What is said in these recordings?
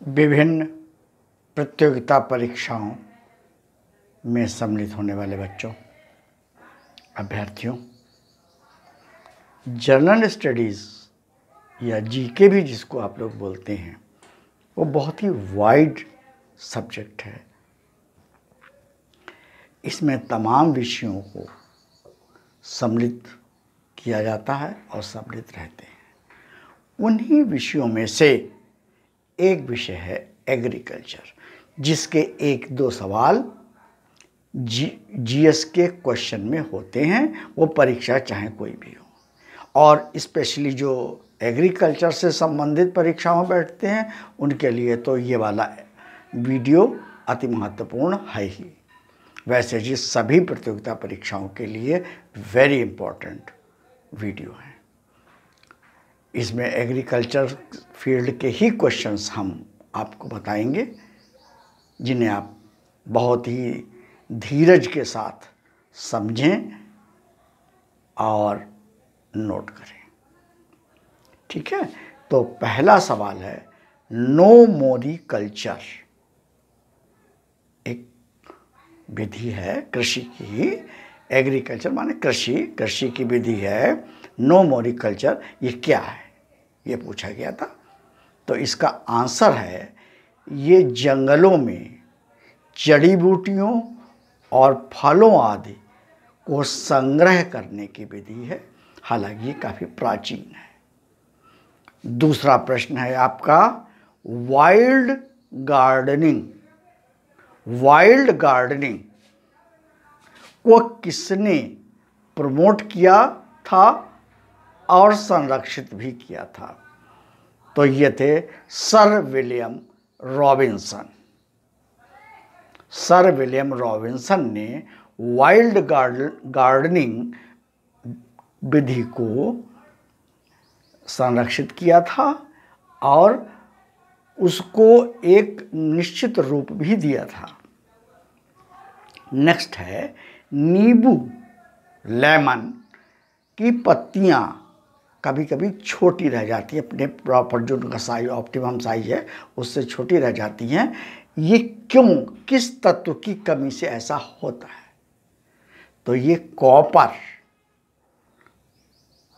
विभिन्न प्रतियोगिता परीक्षाओं में सम्मिलित होने वाले बच्चों, अभ्यर्थियों, जनरल स्टडीज़ या जीके भी जिसको आप लोग बोलते हैं, वो बहुत ही वाइड सब्जेक्ट है। इसमें तमाम विषयों को सम्मिलित किया जाता है और सम्मिलित रहते हैं। उन्हीं विषयों में से एक विषय है एग्रीकल्चर, जिसके एक दो सवाल जीएस के क्वेश्चन में होते हैं, वो परीक्षा चाहे कोई भी हो। और स्पेशली जो एग्रीकल्चर से संबंधित परीक्षाओं बैठते हैं उनके लिए तो ये वाला वीडियो अति महत्वपूर्ण है ही। वैसे जी सभी प्रतियोगिता परीक्षाओं के लिए वेरी इम्पोर्टेंट वीडियो है। इसमें एग्रीकल्चर फील्ड के ही क्वेश्चंस हम आपको बताएंगे, जिन्हें आप बहुत ही धीरज के साथ समझें और नोट करें। ठीक है, तो पहला सवाल है नो मोरिकल्चर। एक विधि है कृषि की, एग्रीकल्चर माने कृषि की विधि है। नो मोरिकल्चर ये क्या है, ये पूछा गया था। तो इसका आंसर है ये जंगलों में जड़ी बूटियों और फलों आदि को संग्रह करने की विधि है। हालांकि ये काफ़ी प्राचीन है। दूसरा प्रश्न है आपका वाइल्ड गार्डनिंग। वाइल्ड गार्डनिंग को किसने प्रमोट किया था और संरक्षित भी किया था? तो ये थे sir William Robinson. Sir William Robinson ने वाइल्ड गार्डनिंग विधि को संरक्षित किया था और उसको एक निश्चित रूप भी दिया था। नेक्स्ट है नींबू, लेमन की पत्तियां कभी कभी छोटी रह जाती है, अपने प्रॉपर जो उनका साइज ऑप्टिमम साइज है उससे छोटी रह जाती हैं। ये क्यों, किस तत्व की कमी से ऐसा होता है? तो ये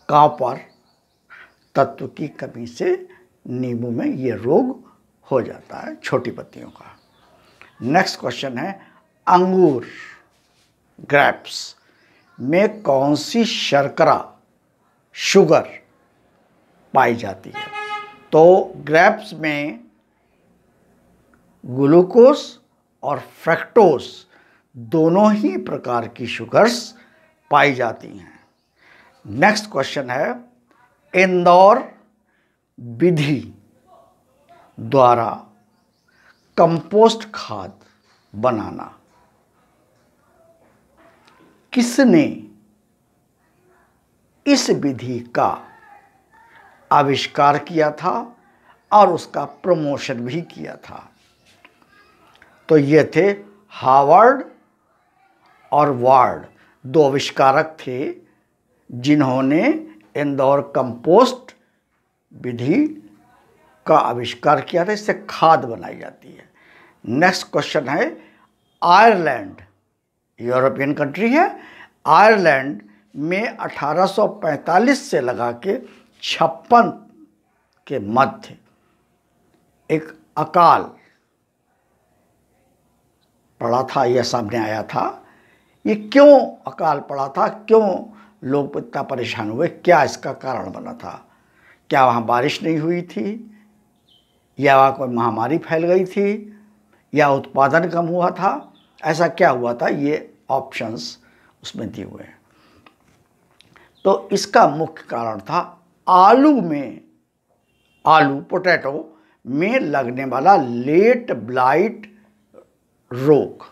कॉपर तत्व की कमी से नींबू में ये रोग हो जाता है, छोटी पत्तियों का। नेक्स्ट क्वेश्चन है अंगूर, ग्रेप्स में कौन सी शर्करा, शुगर पाई जाती है? तो ग्रेप्स में ग्लूकोज और फ्रक्टोज दोनों ही प्रकार की शुगर्स पाई जाती हैं। नेक्स्ट क्वेश्चन है इंदौर विधि द्वारा कंपोस्ट खाद बनाना किसने इस विधि का आविष्कार किया था और उसका प्रमोशन भी किया था? तो ये थे हावर्ड और वार्ड, दो आविष्कारक थे जिन्होंने इंदौर कंपोस्ट विधि का आविष्कार किया था। इससे खाद बनाई जाती है। नेक्स्ट क्वेश्चन है आयरलैंड, यूरोपियन कंट्री है। आयरलैंड में 1845 से लगा के 56 के मध्य एक अकाल पड़ा था, यह सामने आया था। ये क्यों अकाल पड़ा था, क्यों लोग इतना परेशान हुए, क्या इसका कारण बना था? क्या वहाँ बारिश नहीं हुई थी, या वहाँ कोई महामारी फैल गई थी, या उत्पादन कम हुआ था? ऐसा क्या हुआ था? ये ऑप्शंस उसमें दिए हुए हैं। तो इसका मुख्य कारण था पोटैटो में लगने वाला लेट ब्लाइट रोग,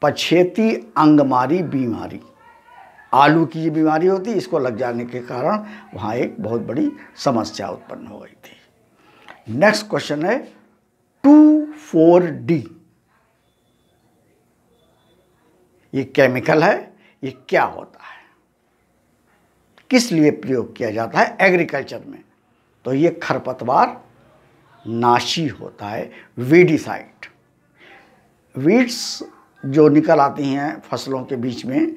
पछेती अंगमारी बीमारी। आलू की ये बीमारी होती, इसको लग जाने के कारण वहाँ एक बहुत बड़ी समस्या उत्पन्न हो गई थी। नेक्स्ट क्वेश्चन है 2,4-D। ये केमिकल है, ये क्या होता है, किस लिए प्रयोग किया जाता है एग्रीकल्चर में? तो ये खरपतवार नाशी होता है, वीडिसाइड। वीड्स जो निकल आती हैं फसलों के बीच में,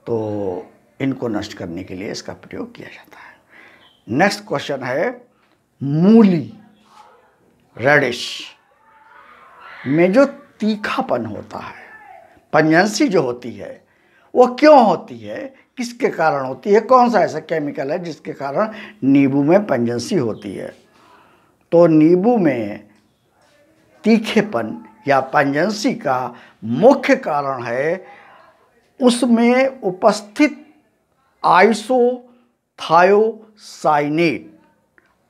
तो इनको नष्ट करने के लिए इसका प्रयोग किया जाता है। नेक्स्ट क्वेश्चन है, मूली रेडिश में जो तीखापन होता है, पंजेंसी जो होती है, वो क्यों होती है, किसके कारण होती है, कौन सा ऐसा केमिकल है जिसके कारण नींबू में पंजेंसी होती है? तो नींबू में तीखेपन या पंजेंसी का मुख्य कारण है उसमें उपस्थित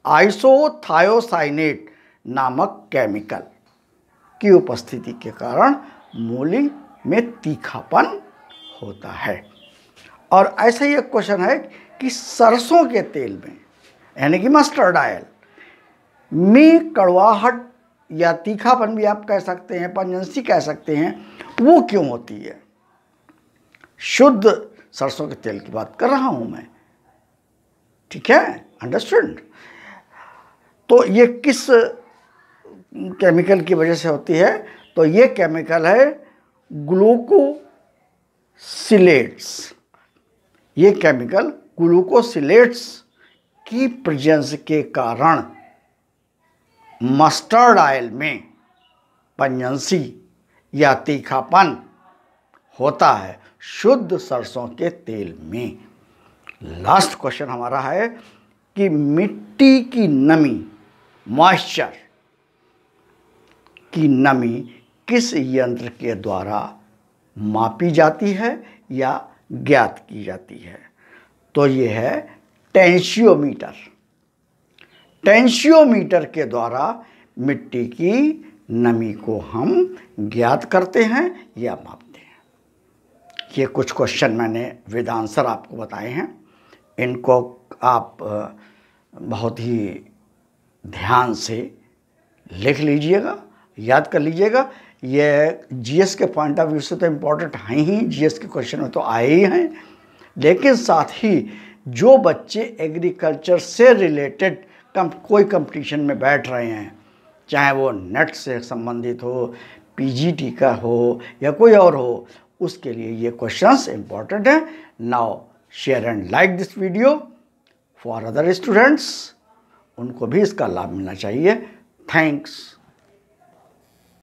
आइसोथायोसाइनेट नामक केमिकल की उपस्थिति के कारण मूली में तीखापन होता है। और ऐसा ही एक क्वेश्चन है कि सरसों के तेल में, यानी कि मस्टर्ड ऑयल में कड़वाहट या तीखापन भी आप कह सकते हैं, पंजेंसी कह सकते हैं, वो क्यों होती है? शुद्ध सरसों के तेल की बात कर रहा हूं मैं, ठीक है, अंडरस्टूड? तो ये किस केमिकल की वजह से होती है? तो ये केमिकल है ग्लूकोसिलेट्स। ये केमिकल ग्लूकोसिलेट्स की प्रेजेंस के कारण मस्टर्ड ऑयल में पंजेंसी या तीखापन होता है शुद्ध सरसों के तेल में। लास्ट क्वेश्चन हमारा है कि मिट्टी की नमी, मॉइस्चर की नमी किस यंत्र के द्वारा मापी जाती है या ज्ञात की जाती है? तो ये है टेंशियोमीटर। टेंशियोमीटर के द्वारा मिट्टी की नमी को हम ज्ञात करते हैं या मापते हैं। ये कुछ क्वेश्चन मैंने विद आंसर आपको बताए हैं, इनको आप बहुत ही ध्यान से लिख लीजिएगा, याद कर लीजिएगा। ये जीएस के पॉइंट ऑफ व्यू से तो इम्पोर्टेंट हैं ही, जीएस के क्वेश्चन में तो आए ही हैं, लेकिन साथ ही जो बच्चे एग्रीकल्चर से रिलेटेड कोई कंपटीशन में बैठ रहे हैं, चाहे वो नेट से संबंधित हो, पीजीटी का हो या कोई और हो, उसके लिए ये क्वेश्चंस इम्पोर्टेंट हैं। Now share and like this video for other students, उनको भी इसका लाभ मिलना चाहिए। थैंक्स।